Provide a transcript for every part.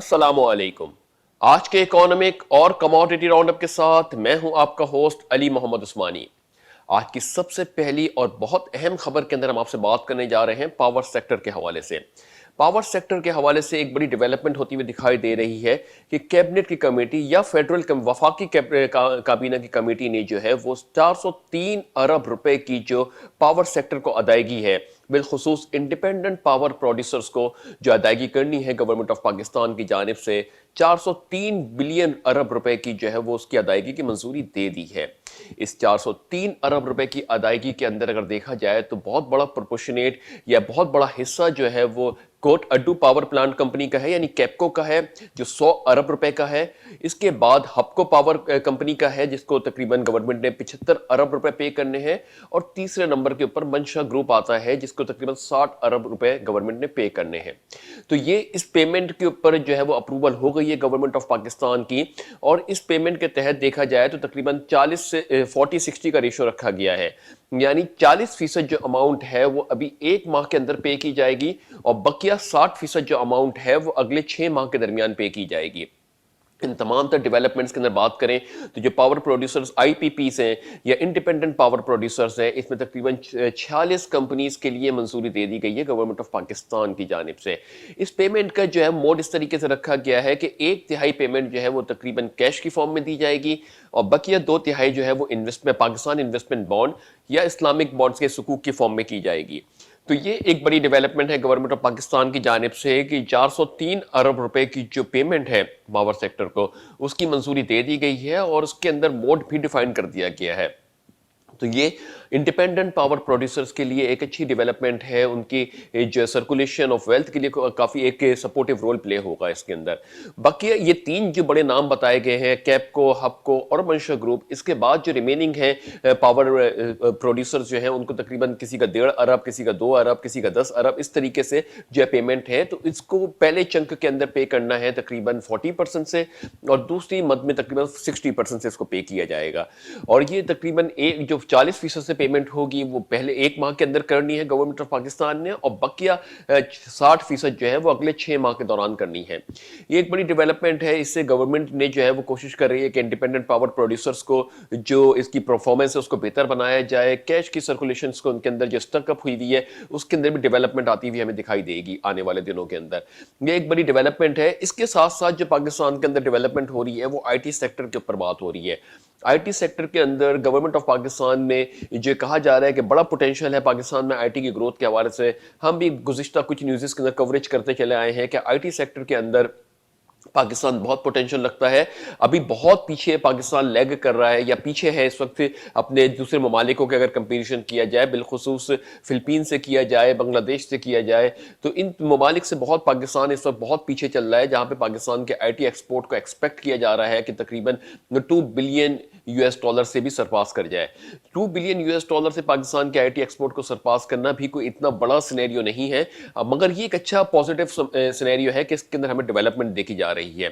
अस्सलामु अलैकुम। आज के इकोनॉमिक और कमोडिटी राउंड अप के साथ मैं हूं आपका होस्ट अली मोहम्मद उस्मानी। आज की सबसे पहली और बहुत अहम खबर के अंदर हम आपसे बात करने जा रहे हैं पावर सेक्टर के हवाले से। पावर सेक्टर के हवाले से एक बड़ी डेवलपमेंट होती हुई दिखाई दे रही है कि कैबिनेट की कमेटी या फेडरल वफाकी काबीना की कमेटी ने जो है वो 403 अरब रुपए की जो पावर सेक्टर को अदायगी है, बिलखुसूस इंडिपेंडेंट पावर प्रोड्यूसर्स को जो अदायगी करनी है गवर्नमेंट ऑफ पाकिस्तान की जानिब से 403 बिलियन अरब रुपए की जो है वो उसकी अदायगी की मंजूरी दे दी है। इस 403 अरब रुपए की अदायगी के अंदर अगर देखा जाए तो बहुत बड़ा प्रोपोर्शनेट या बहुत बड़ा हिस्सा जो है वो Kot Addu power plant company का है, यानी कैपको का है, जो 100 अरब रुपए का है। इसके बाद हपको पावर कंपनी का है, जिसको तकरीबन गवर्नमेंट ने 75 अरब रुपए पे करने हैं। और तीसरे नंबर के ऊपर मंशा ग्रुप आता है, जिसको तकरीबन 60 अरब रुपए गवर्नमेंट ने पे करने हैं। तो ये इस पेमेंट के ऊपर जो है वो अप्रूवल हो गई है गवर्नमेंट ऑफ पाकिस्तान की। और इस पेमेंट के तहत देखा जाए तो तकरीबन 40 से 40-60 का रेशो रखा गया है, यानी 40% जो अमाउंट है वो अभी एक माह के अंदर पे की जाएगी और बकिया 60% जो अमाउंट है वो अगले 6 माह के दरमियान पे की जाएगी। इन तमाम तर डेवलपमेंट्स के अंदर बात करें तो जो पावर प्रोड्यूसर्स आईपीपीस हैं या इंडिपेंडेंट पावर प्रोड्यूसर्स हैं, इसमें तकरीबन 46 कंपनीज के लिए मंजूरी दे दी गई है गवर्नमेंट ऑफ पाकिस्तान की जानिब से। इस पेमेंट का जो है मोड इस तरीके से रखा गया है कि 1/3 पेमेंट जो है वो तकरीबन कैश की फॉर्म में दी जाएगी और बकिया 2/3 जो है वो पाकिस्तान इन्वेस्टमेंट बॉन्ड या इस्लामिक बॉन्ड्स के सुकूक की फॉर्म में की जाएगी। तो ये एक बड़ी डेवलपमेंट है गवर्नमेंट ऑफ पाकिस्तान की जानिब से कि 403 अरब रुपए की जो पेमेंट है पावर सेक्टर को, उसकी मंजूरी दे दी गई है और उसके अंदर मोड भी डिफाइन कर दिया गया है। तो ये इंडिपेंडेंट पावर प्रोड्यूसर्स के लिए एक अच्छी डेवलपमेंट है, उनकी जो सर्कुलेशन ऑफ वेल्थ के लिए काफ़ी एक सपोर्टिव रोल प्ले होगा इसके अंदर। बाकी ये 3 जो बड़े नाम बताए गए हैं, कैपको, हपको और मंशा ग्रुप, इसके बाद जो रिमेनिंग है पावर प्रोड्यूसर्स जो हैं उनको तकरीबन किसी का 1.5 अरब, किसी का 2 अरब, किसी का 10 अरब, इस तरीके से जो पेमेंट है। तो इसको पहले चंक के अंदर पे करना है तकरीबन 40% से और दूसरी मद में तकरीबन 60% से इसको पे किया जाएगा। और ये तकरीबन एक जो 40% से पेमेंट होगी वो पहले एक माह के अंदर करनी है गवर्नमेंट ऑफ पाकिस्तान ने और बकिया 60% जो है वो अगले 6 माह के दौरान करनी है। ये एक बड़ी डेवलपमेंट है। इससे गवर्नमेंट ने जो है वो कोशिश कर रही है कि इंडिपेंडेंट पावर प्रोड्यूसर्स को जो इसकी परफॉर्मेंस है उसको बेहतर बनाया जाए, कैश की सर्कुलेशन को उनके अंदर जो स्टकअप हुई हुई है उसके अंदर भी डेवलपमेंट आती हुई हमें दिखाई देगी आने वाले दिनों के अंदर। ये एक बड़ी डेवलपमेंट है। इसके साथ साथ जो पाकिस्तान के अंदर डेवलपमेंट हो रही है वो IT सेक्टर के ऊपर बात हो रही है। IT सेक्टर के अंदर गवर्नमेंट ऑफ पाकिस्तान में जो कहा जा रहा है कि बड़ा पोटेंशियल है पाकिस्तान में IT की ग्रोथ के हवाले से। हम भी गुज़िश्ता कुछ न्यूज़ के अंदर कवरेज करते चले आए हैं कि IT सेक्टर के अंदर पाकिस्तान बहुत पोटेंशियल लगता है। अभी बहुत पीछे पाकिस्तान लैग कर रहा है या पीछे है इस वक्त अपने दूसरे ममालिकों के अगर कंपेरिजन किया जाए, बिलखुसूस फिलिपीन से किया जाए, बांग्लादेश से किया जाए, तो इन ममालिक से बहुत पाकिस्तान इस वक्त बहुत पीछे चल रहा है। जहाँ पे पाकिस्तान के IT एक्सपोर्ट को एक्सपेक्ट किया जा रहा है कि तकरीबन $2 बिलियन से भी सरपास कर जाए। $2 बिलियन से पाकिस्तान के IT एक्सपोर्ट को सरपास करना भी कोई इतना बड़ा सिनेरियो नहीं है, मगर ये एक अच्छा पॉजिटिव सिनेरियो है कि इसके अंदर हमें डेवलपमेंट देखी जा रही है।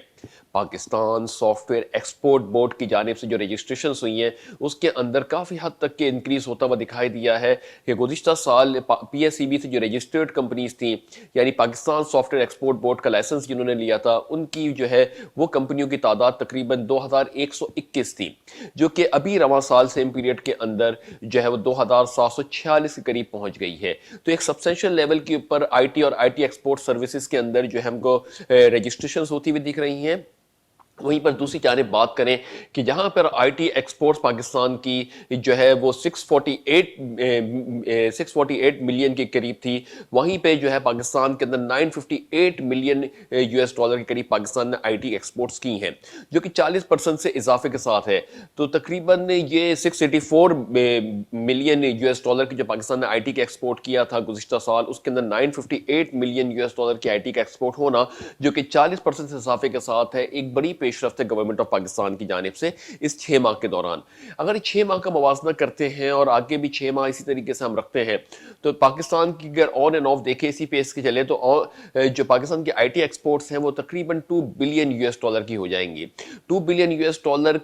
पाकिस्तान सॉफ्टवेयर एक्सपोर्ट बोर्ड की जानिब से जो रजिस्ट्रेशन हुई हैं उसके अंदर काफ़ी हद तक के इंक्रीज होता हुआ दिखाई दिया है कि गुज़िश्ता साल PSEB से जो रजिस्टर्ड कंपनीज थी, यानी पाकिस्तान सॉफ्टवेयर एक्सपोर्ट बोर्ड का लाइसेंस जिन्होंने लिया था, उनकी जो है वो कंपनियों की तादाद तकरीबन 2121 थी, जो कि अभी रवां साल सेम पीरियड के अंदर जो है वो 2746 के करीब पहुंच गई है। तो एक सब्सटेंशियल लेवल के ऊपर IT और IT एक्सपोर्ट सर्विसेज के अंदर जो है हमको रजिस्ट्रेशन होती हुई दिख रही हैं। वहीं पर दूसरी जानिब बात करें कि जहां पर IT एक्सपोर्ट्स पाकिस्तान की जो है वो 648 मिलियन के करीब थी, वहीं पे जो है पाकिस्तान के अंदर 958 मिलियन $के करीब पाकिस्तान ने IT एक्सपोर्ट्स की हैं, जो कि 40% से इजाफे के साथ है। तो तकरीबन ये 684 मिलियन $की जो पाकिस्तान ने IT के एक्सपोर्ट किया था गुज़िश्ता साल, उसके अंदर 958 मिलियन $की IT का एक्सपोर्ट होना, जो कि 40% से इजाफे के साथ है, एक बड़ी پیش رفت ہے گورنمنٹ آف پاکستان کی جانب سے اس 6 ماہ کے دوران. اگر 6 ماہ کا موازنہ کرتے ہیں اور آگے بھی 6 ماہ اسی طریقے سے ہم رکھتے ہیں تو پاکستان کی اگر آن اینڈ آف دیکھیں اسی پیس کے چلے تو جو پاکستان کے آئی ٹی ایکسپورٹس ہیں وہ تقریباً $2 بلین کی ہو جائیں گی. $2 بلین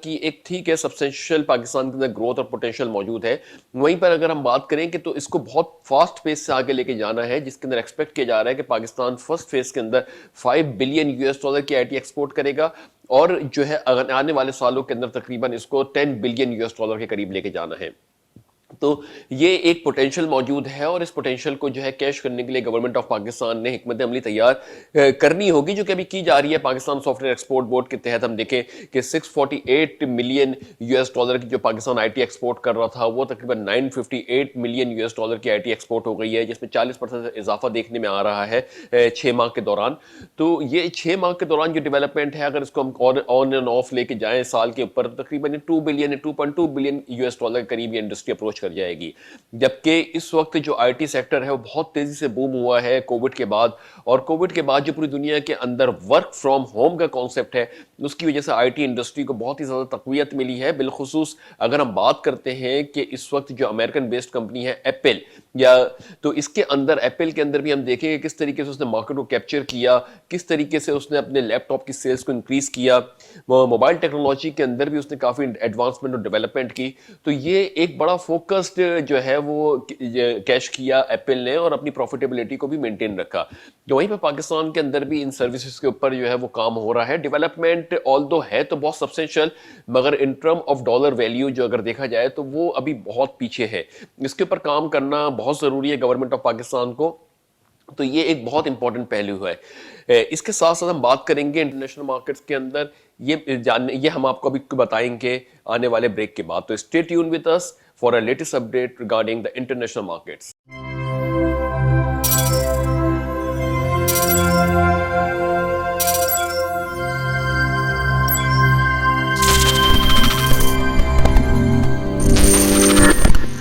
کی ایک ٹھیک ہے سبسٹینشیل پاکستان کے اندر گروتھ اور پوٹینشیل موجود ہے. وہیں پر اگر ہم بات کریں کہ تو اس کو بہت فاسٹ پیس سے آگے لے کے جانا ہے جس کے اندر ایکسپیکٹ کیا جا رہا ہے کہ پاکستان فرسٹ فیز کے اندر $5 بلین کی آئی ٹی ایکسپورٹ کرے گا اور جو ہے آنے والے سالوں کے اندر تقریباً اس کو $10 بلین کے قریب لے کے جانا ہے. تو یہ ایک پوٹینشیل موجود ہے اور اس پوٹینشیل کو جو ہے کیش کرنے کے لیے گورنمنٹ آف پاکستان نے حکمت عملی تیار کرنی ہوگی جو کہ ابھی کی جا رہی ہے. Pakistan soft where export board کے تحت ہم دیکھیں کہ $648 ملین کی جو پاکستان آئی ٹی ایکسپورٹ کر رہا تھا وہ تقریباً $958 ملین کی آئی ٹی ایکسپورٹ ہو گئی ہے جس میں 40% اضافہ دیکھنے میں آ رہا ہے 6 ماہ کے دوران. تو یہ 6 ماہ کے دوران جو ڈیولپمنٹ ہے اگر اس کو ہم آن اینڈ آف لے کے جائیں سال کے اوپر تقریباً $2.2 بلین کے قریب یہ انڈسٹری اپروچ کر جائے گی. جبکہ اس وقت جو آئی ٹی سیکٹر ہے وہ بہت تیزی سے بوم ہوا ہے کووڈ کے بعد اور کووڈ کے بعد جو پوری دنیا کے اندر ورک فرام ہوم کا کانسیپٹ ہے اس کی وجہ سے آئی ٹی انڈسٹری کو بہت ہی زیادہ تقویت ملی ہے. بالخصوص اگر ہم بات کرتے ہیں کہ اس وقت جو امریکن بیسڈ کمپنی ہے ایپل تو اس کے اندر ایپل کے اندر بھی ہم دیکھیں کہ کس طریقے سے اس نے مارکیٹ کو کیپچر کیا, کس طریقے سے اس نے اپنے لیپ ٹاپ کی سیلز کو انکریز کیا, موبائل ٹیکنالوجی کے اندر بھی اس نے کافی ایڈوانسمنٹ اور ڈیولپمنٹ کی. تو یہ ایک بڑا فوکسڈ جو ہے وہ کیش کیا ایپل نے اور اپنی پروفیٹیبلٹی کو بھی مینٹین رکھا. تو وہیں پہ پاکستان کے اندر بھی ان سروسز کے اوپر جو ہے وہ کام ہو رہا ہے. ڈیولپمنٹ آلدو ہے تو بہت سبسٹینشیل مگر in term of dollar value جو اگر دیکھا جائے تو وہ ابھی بہت پیچھے ہے. اس کے اوپر کام کرنا بہت ضروری ہے گورنمنٹ آف پاکستان کو. تو یہ ایک بہت امپورٹنٹ پہلو ہے. اس کے ساتھ ساتھ ہم بات کریں گے انٹرنیشنل مارکیٹس کے اندر یہ ہم آپ کو ابھی بتائیں گے آنے والے بریک کے بعد. تو stay tune with us for a latest update regarding the international markets.